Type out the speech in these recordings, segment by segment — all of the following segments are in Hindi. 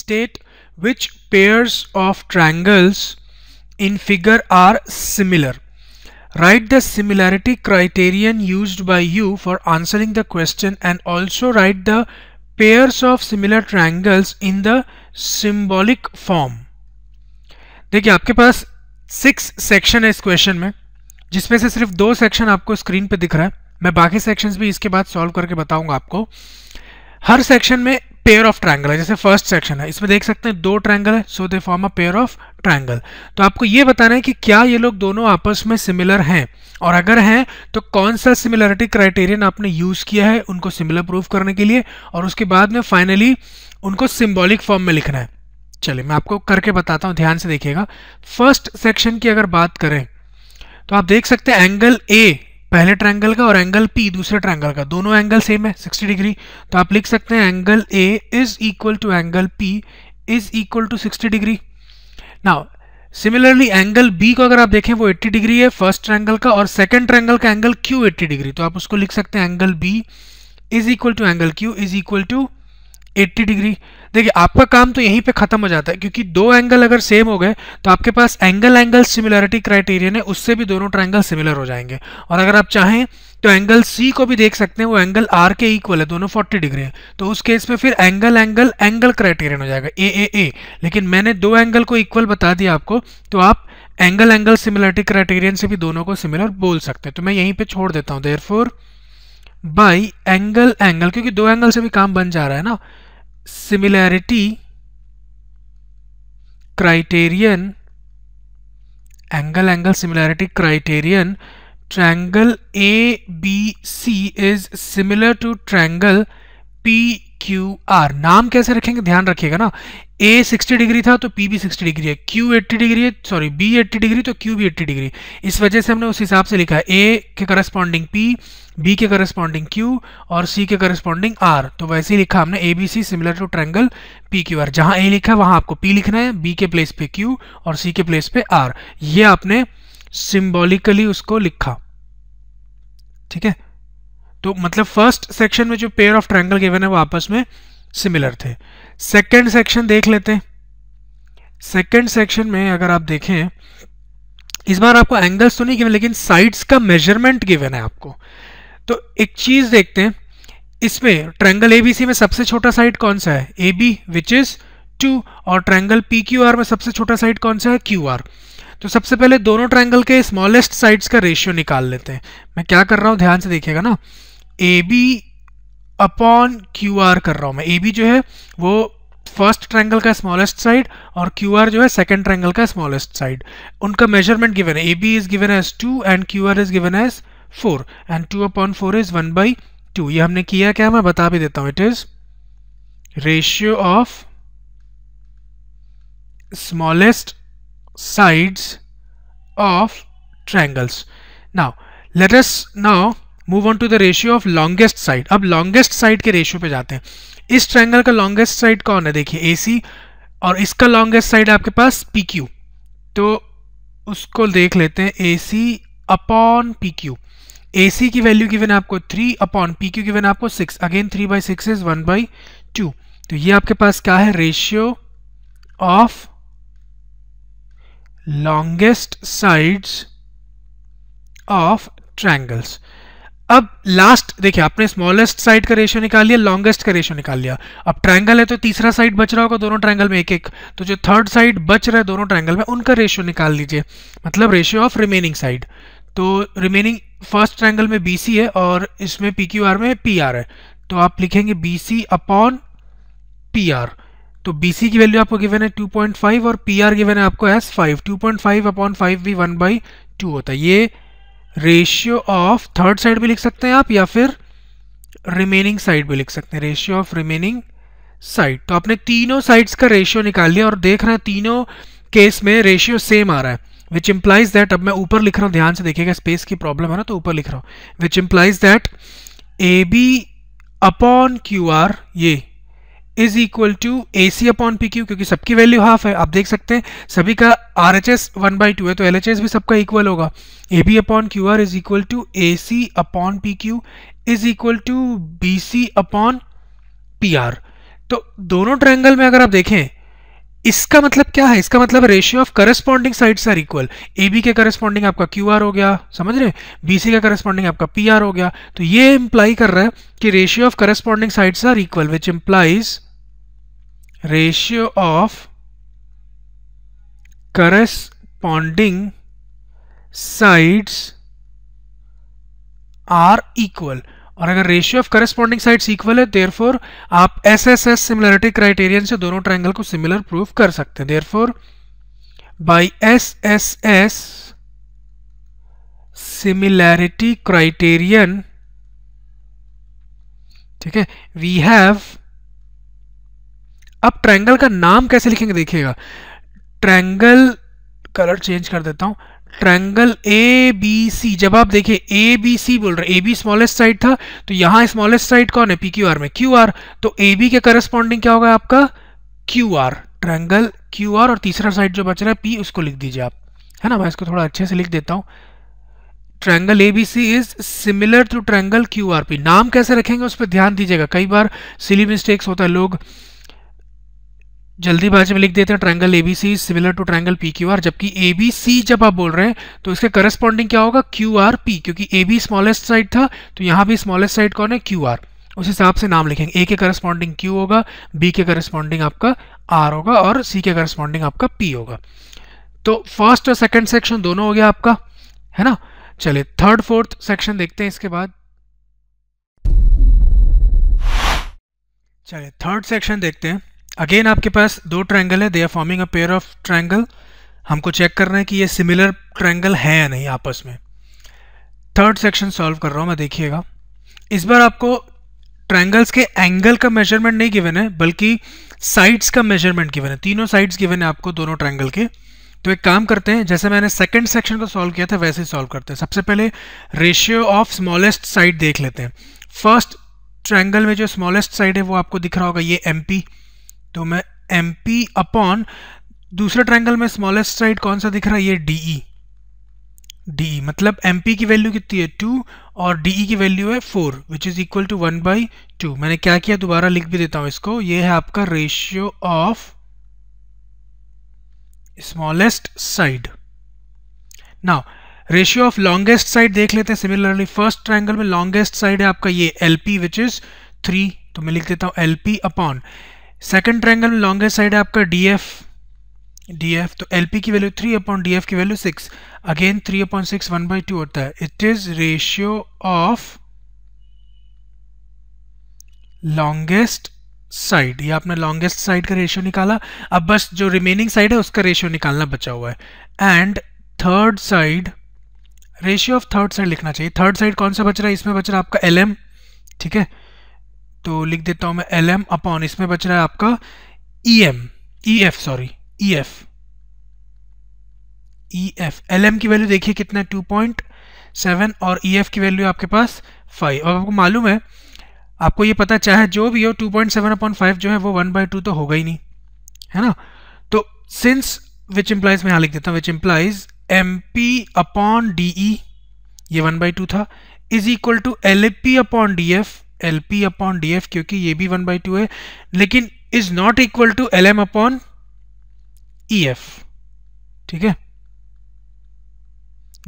state which pairs of triangles in figure are similar. Write the similarity criterion used by you for answering the question and also write the pairs of similar triangles in the symbolic form. देखिए आपके पास 6 सेक्शन है इस क्वेश्चन में, जिसमें से सिर्फ 2 सेक्शन आपको स्क्रीन पे दिख रहा है। मैं बाकी सेक्शंस भी इसके बाद सॉल्व करके बताऊंगा आपको। हर सेक्शन में पेयर ऑफ ट्रायंगल है। जैसे फर्स्ट सेक्शन है, इसमें देख सकते हैं 2 ट्रायंगल है, so they form a pair of triangle. तो आपको ये बताना है कि क्या ये लोग दोनों आपस में सिमिलर हैं, और अगर हैं तो कौन सा सिमिलरिटी क्राइटेरियन आपने यूज किया है उनको सिमिलर प्रूव करने के लिए, और उसके बाद में फाइनली उनको सिंबॉलिक फॉर्म में लिखना है। चलिए मैं आपको करके बताता हूँ, ध्यान से देखिएगा। फर्स्ट सेक्शन की अगर बात करें तो आप देख सकते हैं एंगल ए पहले ट्रायंगल का और एंगल पी दूसरे ट्रायंगल का, दोनों एंगल सेम है 60 डिग्री। तो आप लिख सकते हैं angle A is equal to angle P is equal to 60 degree. Now similarly angle B को अगर आप देखें वो 80 डिग्री है फर्स्ट ट्रायंगल का, और सेकंड ट्रायंगल का एंगल क्यू 80 डिग्री। तो आप उसको लिख सकते हैं angle B is equal to angle Q is equal to 80 degree. देखिए आपका काम तो यहीं पे खत्म हो जाता है, क्योंकि 2 एंगल अगर सेम हो गए तो आपके पास एंगल सिमिलरिटी क्राइटेरियन है, उससे भी दोनों ट्रायंगल सिमिलर हो जाएंगे। और अगर आप चाहें तो एंगल सी को भी देख सकते हैं, वो एंगल आर के इक्वल है, दोनों 40 डिग्री है। तो उस केस में फिर एंगल क्राइटेरियन हो जाएगा ए। लेकिन मैंने 2 एंगल को इक्वल बता दिया आपको, तो आप एंगल सिमिलरिटी क्राइटेरियन से भी दोनों को सिमिलर बोल सकते हैं। तो मैं यहीं पे छोड़ देता हूं, देयरफॉर बाय एंगल क्योंकि 2 एंगल से भी काम बन जा रहा है ना, similarity criterion angle similarity criterion triangle A B C is similar to triangle P Q R. नाम कैसे रखेंगे ध्यान रखिएगा ना, ए 60 डिग्री था तो पी भी 60 डिग्री है, क्यू 80 डिग्री है, सॉरी बी 80 डिग्री तो क्यू भी 80 डिग्री। इस वजह से हमने उस हिसाब से लिखा है, ए के करस्पॉन्डिंग पी, बी के करस्पॉन्डिंग क्यू और सी के करस्पॉन्डिंग आर। तो वैसे ही लिखा हमने A B C similar to triangle P Q R. जहां ए लिखा है वहां आपको पी लिखना है, बी के प्लेस पे क्यू और सी के प्लेस पे आर। ये आपने सिंबॉलिकली उसको लिखा, ठीक है। तो मतलब फर्स्ट सेक्शन में जो पेयर ऑफ ट्रायंगल गिवन है वो आपस में सिमिलर थे। सेकंड सेक्शन देख लेते हैं। सेकंड सेक्शन में अगर आप देखें, इस बार आपको एंगल्स तो नहीं गिवन लेकिन साइड्स का मेजरमेंट गिवन है आपको। तो एक चीज देखते हैं, इसमें ट्रायंगल एबीसी में सबसे छोटा साइड कौन सा है, ए बी विच इज 2, और ट्रायंगल पी क्यू आर में सबसे छोटा साइड कौन सा है, क्यू आर। तो सबसे पहले दोनों ट्रायंगल के स्मॉलेस्ट साइड्स का रेशियो निकाल लेते हैं। मैं क्या कर रहा हूं ध्यान से देखिएगा ना, A B upon Q R कर रहा हूं मैं। ए बी जो है वो फर्स्ट ट्रायंगल का स्मॉलेस्ट साइड और क्यू आर जो है सेकंड ट्रायंगल का स्मॉलेस्ट साइड। उनका मेजरमेंट गिवन है, A B is given as 2 and Q R is given as 4 and 2/4 is 1/2। ये हमने किया क्या, मैं बता भी देता हूं। It is ratio of smallest sides of triangles. Now let us now move on to the ratio of longest side. अब longest side के रेशियो पे जाते हैं। इस ट्रायंगल का longest side कौन है, देखिए AC, और इसका longest side आपके पास PQ। तो उसको देख लेते हैं, AC अपॉन PQ। AC की वैल्यू गिवन है आपको 3 अपॉन PQ गिवन है आपको 6, अगेन 3/6 इज 1/2। तो ये आपके पास क्या है, ratio of longest sides of triangles। अब लास्ट देखिए, आपने स्मॉलेस्ट साइड का रेशियो निकाल लिया, लॉन्गेस्ट का रेशियो निकाल लिया। अब ट्रायंगल है तो तीसरा साइड बच रहा होगा दोनों ट्रायंगल में एक एक, तो जो थर्ड साइड बच रहा है दोनों ट्रायंगल में उनका रेशियो निकाल लीजिए, मतलब रेशियो ऑफ रिमेनिंग साइड। तो रिमेनिंग फर्स्ट ट्रायंगल में BC है और इसमें PQR में PR है, तो आप लिखेंगे BC अपॉन PR। तो BC की वैल्यू आपको गिवन है 2.5 और PR गिवन है आपको एज 5। 2.5 अपॉन 5 भी 1/2 होता है। ये रेशियो ऑफ थर्ड साइड भी लिख सकते हैं आप, या फिर रिमेनिंग साइड भी लिख सकते हैं, रेशियो ऑफ रिमेनिंग साइड। तो आपने तीनों साइड्स का रेशियो निकाल लिया और देख रहे हैं तीनों केस में रेशियो सेम आ रहा है, विच इम्प्लाइज दैट, अब मैं ऊपर लिख रहा हूँ, ध्यान से देखिएगा, स्पेस की प्रॉब्लम है ना तो ऊपर लिख रहा हूँ, which implies that AB upon QR ये is equal to AC upon PQ, क्योंकि सबकी वैल्यू हाफ है। आप देख सकते हैं सभी का RHS 1/2 है, तो LHS भी सबका इक्वल होगा। AB upon QR is equal to AC upon PQ is equal to BC upon PR। तो दोनों ट्रायंगल में अगर आप देखें इसका मतलब क्या है? इसका मतलब ratio of corresponding sides are equal. A B के करस्पॉन्डिंग आपका क्यू आर हो गया, समझ रहे, बी सी के करस्पॉन्डिंग आपका पी आर हो गया। तो ये इंप्लाई कर रहा है कि ratio of corresponding sides are equal, which implies ratio of corresponding sides are equal. और अगर ratio of corresponding sides equal है, देयरफॉर आप एसएसएस सिमिलरिटी क्राइटेरियन से दोनों ट्रायंगल को सिमिलर प्रूव कर सकते हैं। Therefore by SSS similarity criterion, ठीक है, वी हैव, अब ट्रायंगल का नाम कैसे लिखेंगे देखिएगा, ट्रायंगल, कलर चेंज कर देता हूं, ट्रायंगल ए बी सी। जब आप देखिए ए बी सी बोल रहे, ए बी स्मॉलेस्ट साइड था, तो यहां स्मॉलेस्ट साइड कौन है? पी क्यू आर में क्यू आर, तो ए बी के करस्पॉन्डिंग क्या होगा आपका? Q are, triangle Q are, और तीसरा साइड जो बच रहा है पी, उसको लिख दीजिए आप, है ना। मैं इसको थोड़ा अच्छे से लिख देता हूं, triangle A B C is similar to triangle Q R P. नाम कैसे रखेंगे उस पर ध्यान दीजिएगा, कई बार सिली मिस्टेक्स होता है, लोग जल्दीबाजी में लिख देते हैं triangle ABC similar to triangle P Q R, जबकि एबीसी जब आप बोल रहे हैं तो इसके करस्पॉन्डिंग क्या होगा? क्यू आर पी, क्योंकि ए बी स्मॉलेस्ट साइड था, तो यहाँ भी स्मॉलेस्ट साइड कौन है? Q R. उस हिसाब से नाम लिखेंगे, ए के करस्पॉन्डिंग क्यू होगा, बी के करस्पॉन्डिंग आपका आर होगा, और सी के करस्पॉन्डिंग आपका पी होगा। तो फर्स्ट और सेकेंड सेक्शन दोनों हो गया आपका, है ना। चलिए थर्ड फोर्थ सेक्शन देखते हैं इसके बाद। चलिए थर्ड सेक्शन देखते हैं। अगेन आपके पास दो ट्रायंगल है, they are forming a pair of triangle. हमको चेक करना है कि ये सिमिलर ट्रायंगल है या नहीं आपस में। थर्ड सेक्शन सॉल्व कर रहा हूं मैं, देखिएगा। इस बार आपको ट्रायंगल्स के एंगल का मेजरमेंट नहीं गिवन है, बल्कि साइड्स का मेजरमेंट गिवन है। तीनों साइड्स गिवन है आपको दोनों ट्रायंगल के। तो एक काम करते हैं, जैसे मैंने सेकंड सेक्शन को सॉल्व किया था वैसे ही सॉल्व करते हैं। सबसे पहले रेशियो ऑफ स्मॉलेस्ट साइड देख लेते हैं। फर्स्ट ट्रायंगल में जो स्मॉलेस्ट साइड है वो आपको दिख रहा होगा, ये MP, तो मैं MP अपॉन, दूसरे ट्रायंगल में स्मॉलेस्ट साइड कौन सा दिख रहा है? ये DE। DE मतलब MP की वैल्यू कितनी है? 2, और DE की वैल्यू है 4, विच इज इक्वल टू 1/2। मैंने क्या किया, दोबारा लिख भी देता हूं इसको, ये है आपका ratio of smallest side. Now ratio of longest side देख लेते हैं। सिमिलरली फर्स्ट ट्रायंगल में लॉन्गेस्ट साइड है आपका ये LP, विच इज 3, तो मैं लिख देता हूं LP अपॉन, सेकंड ट्रायंगल में लॉन्गेस्ट साइड है आपका DF, तो LP की वैल्यू 3 अपॉन DF की वैल्यू 6, अगेन 3 अपॉन 6 1/2 होता है। It is ratio of longest side. ये आपने लॉन्गेस्ट साइड का रेशियो निकाला, अब बस जो रिमेनिंग साइड है उसका रेशियो निकालना बचा हुआ है। And third side, ratio of third side लिखना चाहिए। थर्ड साइड कौन सा बच रहा है? इसमें बच रहा है आपका LM, ठीक है, तो लिख देता हूं मैं LM अपॉन, इसमें बच रहा है आपका EF। LM की वैल्यू देखिए कितना है? 2.7, और EF की वैल्यू आपके पास 5। और आपको मालूम है, आपको ये पता, चाहे जो भी हो 2.7 अपॉन 5 जो है वो 1/2 तो होगा ही नहीं, है ना। तो सिंस, विच इंप्लाइज, मैं यहाँ लिख देता हूँ, which implies MP upon DE, ये 1/2 था, is equal to LP upon DF, क्योंकि ये भी 1/2 है, लेकिन is not equal to LM upon EF, ठीक है।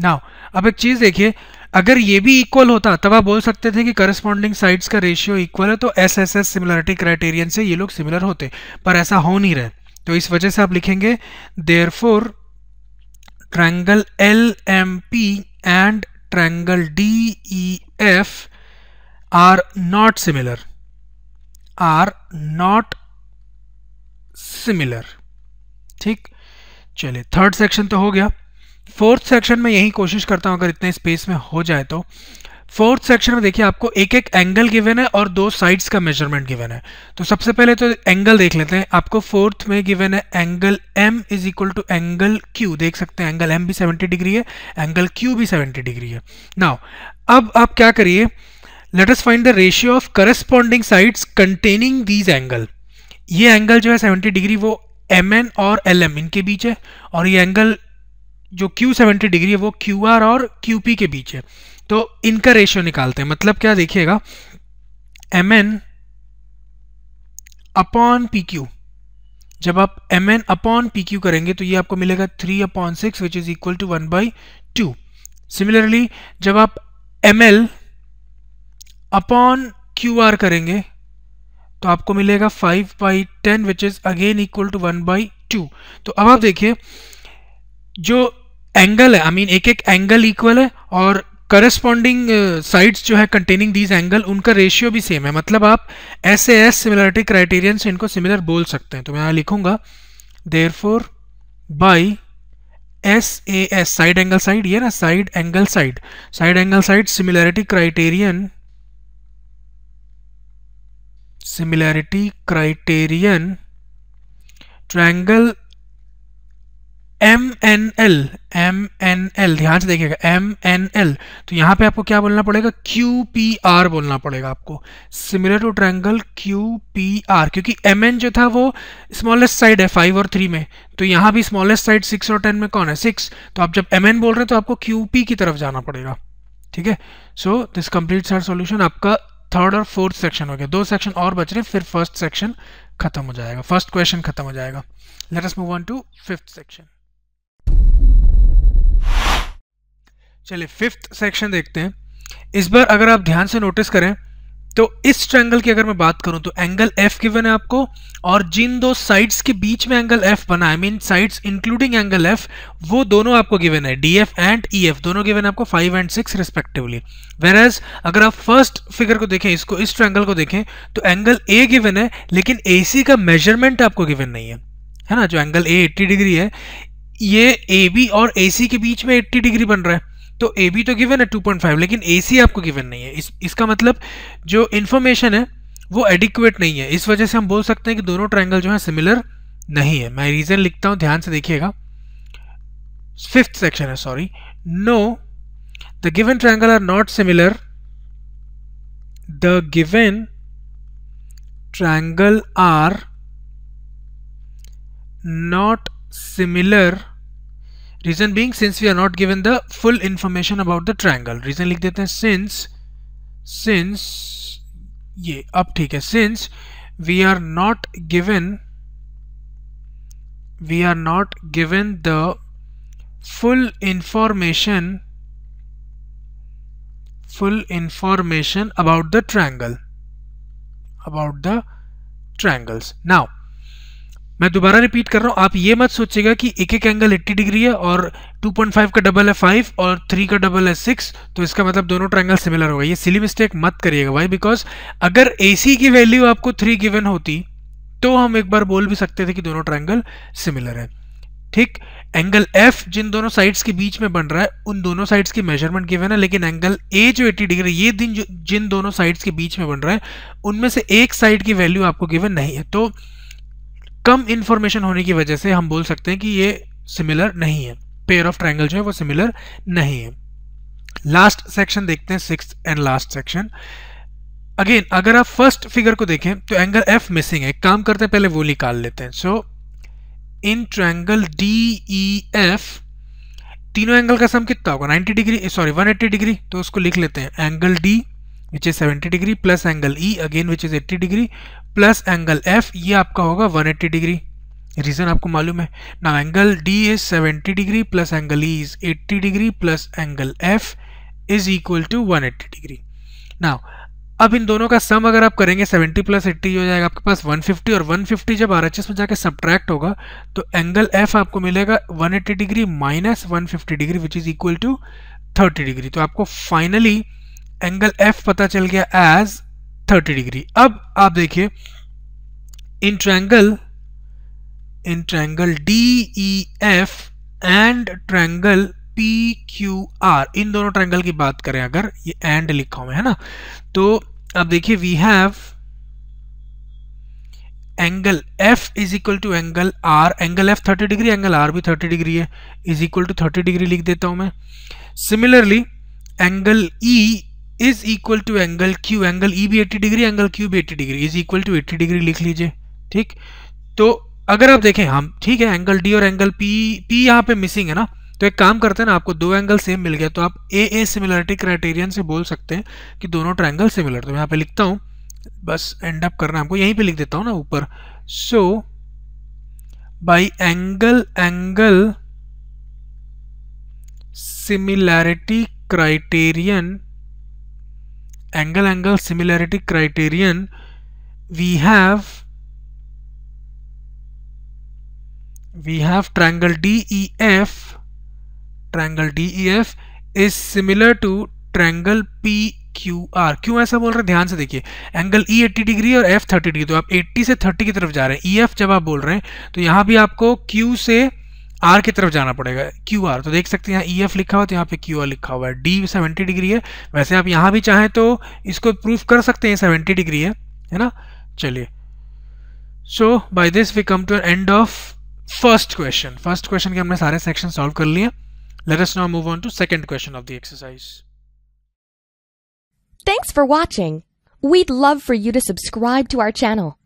नाउ अब एक चीज देखिए, अगर ये भी इक्वल होता तब आप बोल सकते थे कि करस्पॉन्डिंग साइड्स का रेशियो इक्वल है, तो SSS सिमिलरिटी क्राइटेरियन से ये लोग सिमिलर होते, पर ऐसा हो नहीं रहा। तो इस वजह से आप लिखेंगे therefore triangle LMP and triangle DEF are not similar, ठीक। चलिए थर्ड सेक्शन तो हो गया। फोर्थ सेक्शन में यही कोशिश करता हूं अगर इतने स्पेस में हो जाए तो। फोर्थ सेक्शन में देखिए आपको एक एक एंगल गिवन है और दो साइड्स का मेजरमेंट गिवन है। तो सबसे पहले तो एंगल देख लेते हैं। आपको फोर्थ में गिवन है angle M is equal to angle Q। देख सकते हैं एंगल M भी 70 डिग्री है, एंगल Q भी 70 डिग्री है। नाउ अब आप क्या करिए, let us find the ratio of corresponding sides containing these angle. ये एंगल जो है 70 डिग्री वो MN और LM इनके बीच है, और ये एंगल जो Q 70 डिग्री है वो QR और QP के बीच है। तो इनका रेशियो निकालते हैं। मतलब क्या, देखिएगा MN अपॉन PQ जब आप mn अपॉन pq करेंगे तो ये आपको मिलेगा 3/6 which is equal to 1/2। Similarly जब आप ml अपॉन qr करेंगे तो आपको मिलेगा 5/10 which is again equal to 1/2। तो अब आप देखिए जो एंगल है, एक एक एंगल इक्वल है और करस्पॉन्डिंग साइड्स जो है कंटेनिंग दीज एंगल, उनका रेशियो भी सेम है। मतलब आप SAS सिमिलरिटी क्राइटेरियन से इनको सिमिलर बोल सकते हैं। तो मैं यहाँ लिखूंगा therefore by SAS side angle side, ये ना side angle side similarity criterion triangle MNL, ध्यान से देखिएगा MNL, तो यहाँ पे आपको क्या बोलना पड़ेगा, QPR बोलना पड़ेगा आपको, सिमिलर टू ट्रायंगल QPR, क्योंकि MN जो था वो स्मॉलेस्ट साइड है 5 और 3 में, तो यहाँ भी स्मॉलेस्ट साइड 6 और 10 में कौन है, 6। तो आप जब MN बोल रहे हैं तो आपको QP की तरफ जाना पड़ेगा। ठीक है, so this completes our solution. आपका थर्ड और फोर्थ सेक्शन हो गया, 2 सेक्शन और बच रहे, फिर फर्स्ट सेक्शन खत्म हो जाएगा, फर्स्ट क्वेश्चन खत्म हो जाएगा। Let us move on to fifth section. चलिए फिफ्थ सेक्शन देखते हैं। इस बार अगर आप ध्यान से नोटिस करें तो इस ट्रायंगल की अगर मैं बात करूं तो एंगल F गिवन है आपको, और जिन दो साइड्स के बीच में एंगल F बना, साइड्स इंक्लूडिंग एंगल F, वो दोनों आपको गिवन है, DF एंड EF दोनों गिवन है आपको 5 एंड 6 रिस्पेक्टिवली। वेराज अगर आप फर्स्ट फिगर को देखें, इसको इस ट्रायंगल को देखें तो एंगल A गिवन है, लेकिन AC का मेजरमेंट आपको गिवन नहीं है ना। जो एंगल A 80 डिग्री है, ये AB और AC के बीच में 80 डिग्री बन रहा है, तो AB तो गिवन है 2.5, लेकिन AC आपको गिवन नहीं है। इसका मतलब जो इन्फॉर्मेशन है वो एडिक्वेट नहीं है। इस वजह से हम बोल सकते हैं कि दोनों ट्रायंगल जो है सिमिलर नहीं है। मैं रीजन लिखता हूं, ध्यान से देखिएगा। फिफ्थ सेक्शन है, sorry. No, the given triangle are not similar, the given triangle are not similar, reason being since we are not given the full information about the triangle। reason लिख देते हैं since ये अब ठीक है, since we are not given the full information about the triangles। now मैं दोबारा रिपीट कर रहा हूं, आप ये मत सोचिएगा कि एक एक एंगल 80 डिग्री है और 2.5 का डबल है 5 और 3 का डबल है 6, तो इसका मतलब दोनों ट्रायंगल सिमिलर होगा। ये सिली मिस्टेक मत करिएगा भाई, बिकॉज अगर AC की वैल्यू आपको 3 गिवन होती तो हम एक बार बोल भी सकते थे कि दोनों ट्रायंगल सिमिलर है। ठीक, एंगल F जिन दोनों साइड्स के बीच में बन रहा है, उन दोनों साइड्स की मेजरमेंट गिवन है, लेकिन एंगल A जो 80 डिग्री, ये जिन दोनों साइड्स के बीच में बन रहा है, उनमें से एक साइड की वैल्यू आपको गिवन नहीं है। तो कम इंफॉर्मेशन होने की वजह से हम बोल सकते हैं कि ये सिमिलर नहीं है, पेयर ऑफ ट्रायंगल जो है वो सिमिलर नहीं है। लास्ट सेक्शन देखते हैं, sixth and last section. Again अगर आप फर्स्ट फिगर को देखें तो एंगल F मिसिंग है, एक काम करते हैं पहले वो निकाल लेते हैं। सो इन ट्रायंगल DEF तीनों एंगल का सम कितना होगा, 90 डिग्री, सॉरी 180 डिग्री, तो उसको लिख लेते हैं angle D which is 70 degree plus angle E again which is 80 degree plus angle F, ये आपका होगा 180 डिग्री। रीजन आपको मालूम है ना, angle D is 70 degree plus angle E is 80 degree plus angle F is equal to 180 degree. Now अब इन दोनों का सम अगर आप करेंगे 70 प्लस 80 हो जाएगा आपके पास 150, और 150 जब RHS में जाके सब्ट्रैक्ट होगा तो एंगल F आपको मिलेगा 180 degree minus 150 degree which is equal to 30 degree. तो आपको फाइनली एंगल F पता चल गया एज 30 डिग्री। अब आप देखिए in triangle DEF and triangle PQR, इन दोनों ट्रायंगल की बात करें अगर, ये एंड लिखा हुआ है ना, तो अब देखिए we have angle F is equal to angle R, angle F 30 degree, angle R भी 30 डिग्री है, इज इक्वल टू 30 डिग्री लिख देता हूं मैं। Similarly angle E is equal to angle Q, angle E भी 80 डिग्री, एंगल Q भी 80 degree, is equal to 80 degree लिख लीजिए। ठीक, तो अगर आप देखें हम, ठीक है, एंगल D और एंगल P यहाँ पे मिसिंग है ना, तो एक काम करते हैं ना, आपको दो एंगल सेम मिल गया तो आप AA सिमिलरिटी क्राइटेरियन से बोल सकते हैं कि दोनों ट्रायंगल सिमिलर। तो यहाँ पे लिखता हूँ, बस एंड अप करना हमको, यहीं पे लिख देता हूँ ना ऊपर। सो by angle similarity criterion, angle similarity criterion, we have triangle DEF. Triangle DEF is similar to triangle PQR. क्यों ऐसा बोल रहे हैं, ध्यान से देखिए, एंगल E 80 डिग्री और F 30 डिग्री, तो आप 80 से 30 की तरफ जा रहे हैं, EF जब आप बोल रहे हैं तो यहाँ भी आपको Q से R की तरफ जाना पड़ेगा, QR, तो देख सकते हैं यहाँ EF लिखा हुआ है तो यहाँ पे QR लिखा हुआ है, D 70 डिग्री है। वैसे आप यहाँ भी चाहें तो इसको प्रूफ कर सकते हैं 70 डिग्री है ना। चलिए, so by this we come to an end of first question के हमने सारे सेक्शन सॉल्व कर लिए। Let us now move on to second question of the exercise. Thanks for watching. We'd love for you to subscribe to our channel